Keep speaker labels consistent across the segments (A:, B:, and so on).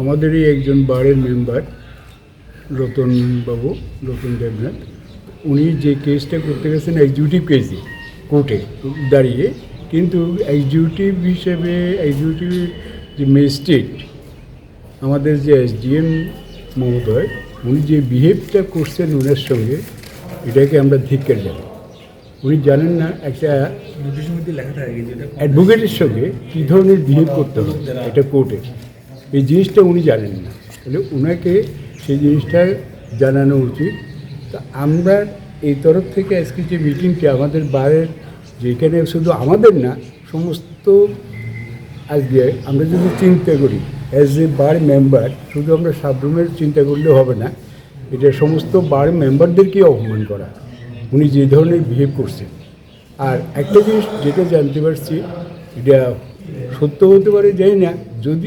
A: আমাদেরই একজন বারের মেম্বার রতন দেবনাথ, উনি যে কেসটা করতে গেছেন এক্সিকিউটিভ কেসে কোর্টে দাঁড়িয়ে, কিন্তু এক্সিকিউটিভ হিসেবে যে ম্যাজিস্ট্রেট আমাদের যে এসডিএম মহোদয়, উনি যে বিহেভটা করছেন ওনার সঙ্গে, এটাকে আমরা ধিক্কার জানাই। উনি জানেন না একটা অ্যাডভোকেটের সঙ্গে কী ধরনের বিহেভ করতে হবে এটা কোর্টে, এই জিনিসটা উনি জানেন না। তাহলে ওনাকে সেই জিনিসটা জানানো উচিত। তা আমরা এই তরফ থেকে আজকে যে মিটিংটা আমাদের বারের, যেখানে শুধু আমাদের না সমস্ত, আজকে আমরা যদি চিন্তা করি অ্যাজ এ বার মেম্বার, শুধু আমরা সাবরুমের চিন্তা করলে হবে না, এটা সমস্ত বার মেম্বারদেরকেই অপমান করা উনি যে ধরনের বিহেভ করছেন। আর একটা জিনিস যেটা জানতে পারছি, এটা সত্য হতে পারে জানি না, যদি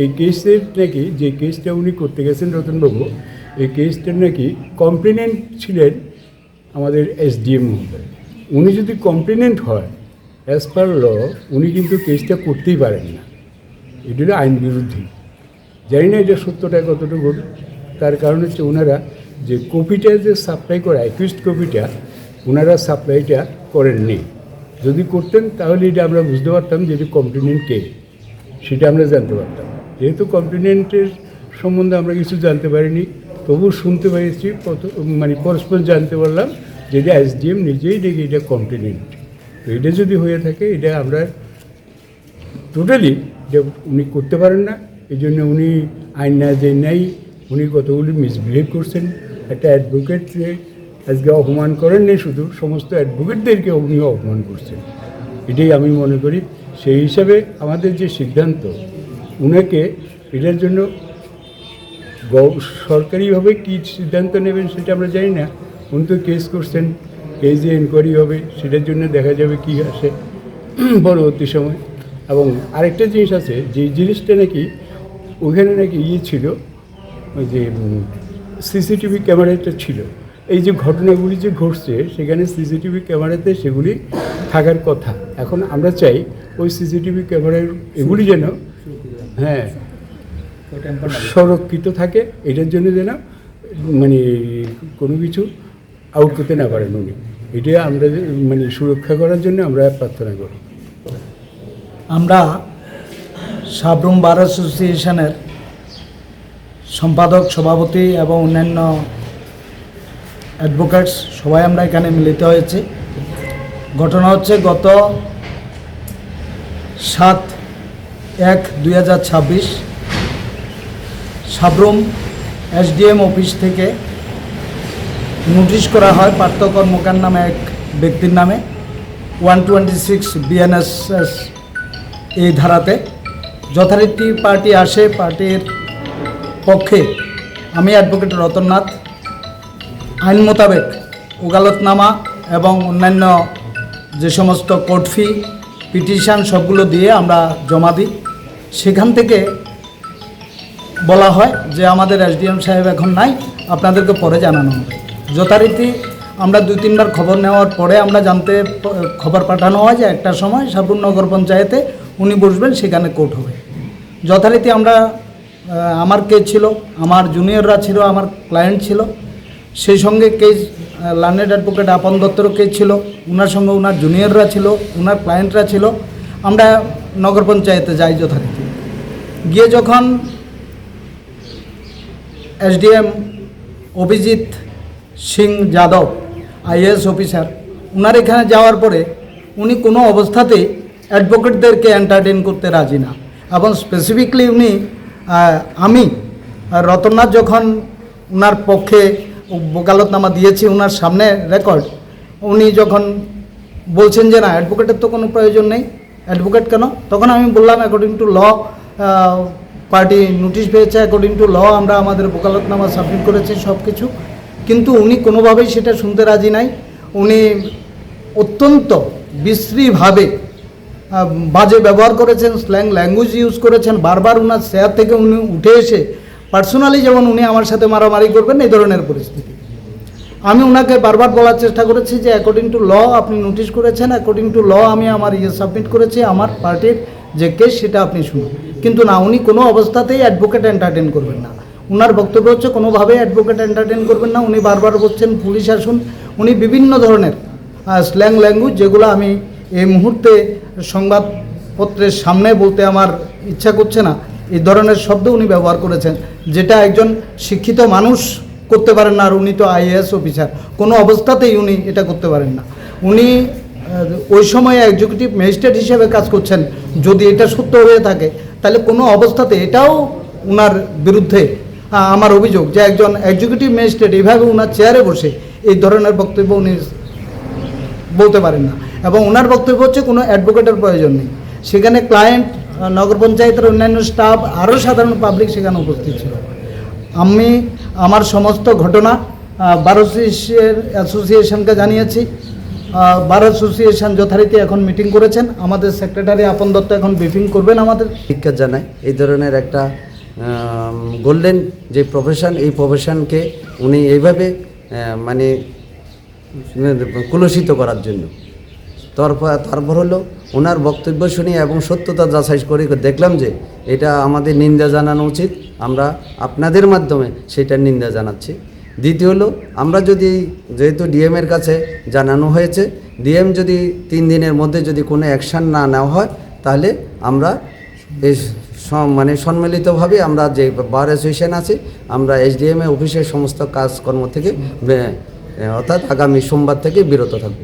A: এই কেসের নাকি যে কেসটা উনি করতে গেছেন রতনবাবু, এই কেসটার নাকি কমপ্লেনেন্ট ছিলেন আমাদের এসডিএম মহোদয়। উনি যদি কমপ্লেনেন্ট হয় অ্যাজ পার ল, উনি কিন্তু কেসটা করতেই পারেন না, এটা আইন বিরোধী। জানি না এটা সত্যটা কতটুকু। তার কারণ হচ্ছে ওনারা যে কপিটা যে সাপ্লাই করে অ্যাকিউজড কপিটা, ওনারা সাপ্লাইটা করেননি। যদি করতেন তাহলে এটা আমরা বুঝতে পারতাম যে এটা কমপ্লেনেন্ট কে, সেটা আমরা জানতে পারতাম। যেহেতু কমপ্লেনেন্টের সম্বন্ধে আমরা কিছু জানতে পারিনি, তবু শুনতে পেরেছি, পরস্পর জানতে পারলাম যে এটা এসডিএম নিজেই দেখি এটা কমপ্লেনেন্ট। তো এটা যদি হয়ে থাকে, এটা আমরা টোটালি যে উনি করতে পারেন না, এই জন্য উনি আইন না যে নেই, উনি কতগুলি মিসবিহেভ করছেন। একটা অ্যাডভোকেটকে আজকে অপমান করেননি, শুধু সমস্ত অ্যাডভোকেটদেরকে উনি অপমান করছেন। এটাই আমি মনে করি। সেই হিসাবে আমাদের যে সিদ্ধান্ত, উনাকে এটার জন্য সরকারিভাবে কী সিদ্ধান্ত নেবেন সেটা আমরা জানি না। উনি তো কেস করছেন, কেসে এনকোয়ারি হবে, সেটার জন্য দেখা যাবে কী আসে পরবর্তী সময়। এবং আরেকটা জিনিস আছে, যে জিনিসটা নাকি ওখানে নাকি ছিল, ওই যে সিসিটিভি ক্যামেরাটা ছিল, এই যে ঘটনাগুলি যে ঘটছে সেখানে সিসিটিভি ক্যামেরাতে সেগুলি থাকার কথা। এখন আমরা চাই ওই সিসিটিভি ক্যামেরার এগুলি যেন সংরক্ষিত থাকে, এটার জন্য যেন কোনো কিছু আউট করতে না পারেন উনি। এটা আমরা সুরক্ষা করার জন্য আমরা প্রার্থনা করি।
B: আমরা সাবরুম বার অ্যাসোসিয়েশনের সম্পাদক, সভাপতি এবং অন্যান্য অ্যাডভোকেটস সবাই আমরা এখানে মিলিত হয়েছি। ঘটনা হচ্ছে গত 7/1/2026 সাবরুম এসডিএম অফিস থেকে নোটিশ করা হয় পার্থ কর্মকার নামে এক ব্যক্তির নামে 126 BNSS এই ধারাতে। যথারীতি পার্টি আসে, পার্টির পক্ষে আমি অ্যাডভোকেট রতননাথ আইন মোতাবেক ওকালতনামা এবং অন্যান্য যে সমস্ত কোর্ট ফি, পিটিশন সবগুলো দিয়ে আমরা জমা দিই। সেখান থেকে বলা হয় যে আমাদের এসডিএম সাহেব এখন নাই, আপনাদেরকে পরে জানানো হবে। যথারীতি আমরা 2-3বার খবর নেওয়ার পরে আমরা খবর পাঠানো হয় যে একটা সময় সাবরুম নগর পঞ্চায়েতে উনি বসবেন, সেখানে কোর্ট হবে। যথারীতি আমরা, আমার কেস ছিল, আমার জুনিয়ররা ছিল, আমার ক্লায়েন্ট ছিল, সেই সঙ্গে কেস লার্নেড অ্যাডভোকেট আপন দত্তরও কেস ছিল, ওনার সঙ্গে ওনার জুনিয়ররা ছিল, ওনার ক্লায়েন্টরা ছিল। আমরা নগর পঞ্চায়েতে যাই যথারীতি। গিয়ে যখন SDM Abhijit Singh Yadav IAS officer, ওনার এখানে যাওয়ার পরে উনি কোনো অবস্থাতেই অ্যাডভোকেটদেরকে এন্টারটেন করতে রাজি না। এবং স্পেসিফিকলি উনি, আমি রতননাথ যখন ওনার পক্ষে ওকালতনামা দিয়েছি, ওনার সামনে রেকর্ড, উনি যখন বলছেন যে না অ্যাডভোকেটের তো কোনো প্রয়োজন নেই, অ্যাডভোকেট কেন, তখন আমি বললাম according to law party notice পেয়েছে, অ্যাকর্ডিং টু ল আমরা আমাদের ওকালতনামা সাবমিট করেছি সব কিছু। কিন্তু উনি কোনোভাবেই সেটা শুনতে রাজি নাই। উনি অত্যন্ত বিশ্রীভাবে বাজে ব্যবহার করেছেন, স্ল্যাং ল্যাঙ্গুয়েজ ইউজ করেছেন। বারবার ওনার চেয়ার থেকে উনি উঠে এসে পার্সোনালি যেমন উনি আমার সাথে মারামারি করবেন, এই ধরনের পরিস্থিতি। আমি ওনাকে বারবার বলার চেষ্টা করেছি যে অ্যাকর্ডিং টু ল আপনি নোটিশ করেছেন, অ্যাকর্ডিং টু ল আমি আমার সাবমিট করেছি, আমার পার্টির যে কেস সেটা আপনি শুনুন। কিন্তু না, উনি কোনো অবস্থাতেই অ্যাডভোকেট এন্টারটেন করবেন না। ওনার বক্তব্য হচ্ছে কোনোভাবেই অ্যাডভোকেট এন্টারটেন করবেন না। উনি বারবার বলছেন পুলিশ আসুন। উনি বিভিন্ন ধরনের স্ল্যাং ল্যাঙ্গুয়েজ, যেগুলো আমি এই মুহূর্তে সংবাদপত্রের সামনে বলতে আমার ইচ্ছা করছে না, এই ধরনের শব্দ উনি ব্যবহার করেছেন, যেটা একজন শিক্ষিত মানুষ করতে পারেন না। আর উনি তো আইএএস অফিসার, কোনো অবস্থাতেই উনি এটা করতে পারেন না। উনি ওই সময়ে এক্সিকিউটিভ ম্যাজিস্ট্রেট হিসেবে কাজ করছেন। যদি এটা সত্য হয়ে থাকে তাহলে কোনো অবস্থাতে এটাও ওনার বিরুদ্ধে আমার অভিযোগ যে একজন এক্সিকিউটিভ ম্যাজিস্ট্রেট এইভাবে ওনার চেয়ারে বসে এই ধরনের বক্তব্য উনি বলতে পারেন না। এবং ওনার বক্তব্য হচ্ছে কোনো অ্যাডভোকেটের প্রয়োজন নেই। সেখানে ক্লায়েন্ট, নগর পঞ্চায়েতের অন্যান্য স্টাফ, আরও সাধারণ পাবলিক সেখানে উপস্থিত ছিল। আমি আমার সমস্ত ঘটনা বার অ্যাসোসিয়েশনকে জানিয়েছি। বার অ্যাসোসিয়েশন যথারীতি এখন মিটিং করেছেন। আমাদের সেক্রেটারি আপন দত্ত এখন ব্রিফিং করবেন আমাদের।
C: শিক্ষা জানাই এই ধরনের একটা গোল্ডেন যে প্রফেশন, এই প্রফেশনকে উনি এইভাবে মানে কুলসিত করার জন্য। তারপর হলো ওনার বক্তব্য শুনি এবং সত্যতা যাচাই করে দেখলাম যে এটা আমাদের নিন্দা জানানো উচিত। আমরা আপনাদের মাধ্যমে সেটার নিন্দা জানাচ্ছি। দ্বিতীয় হলো, আমরা যদি যেহেতু ডিএমের কাছে জানানো হয়েছে, ডিএম যদি 3 দিনের মধ্যে যদি কোনো অ্যাকশান না নেওয়া হয়, তাহলে আমরা এই মানে সম্মিলিতভাবে আমরা যে বার অ্যাসোসিয়েশন আছে, আমরা এসডিএমএ অফিসের সমস্ত কাজকর্ম থেকে অর্থাৎ আগামী সোমবার থেকে বিরত থাকব।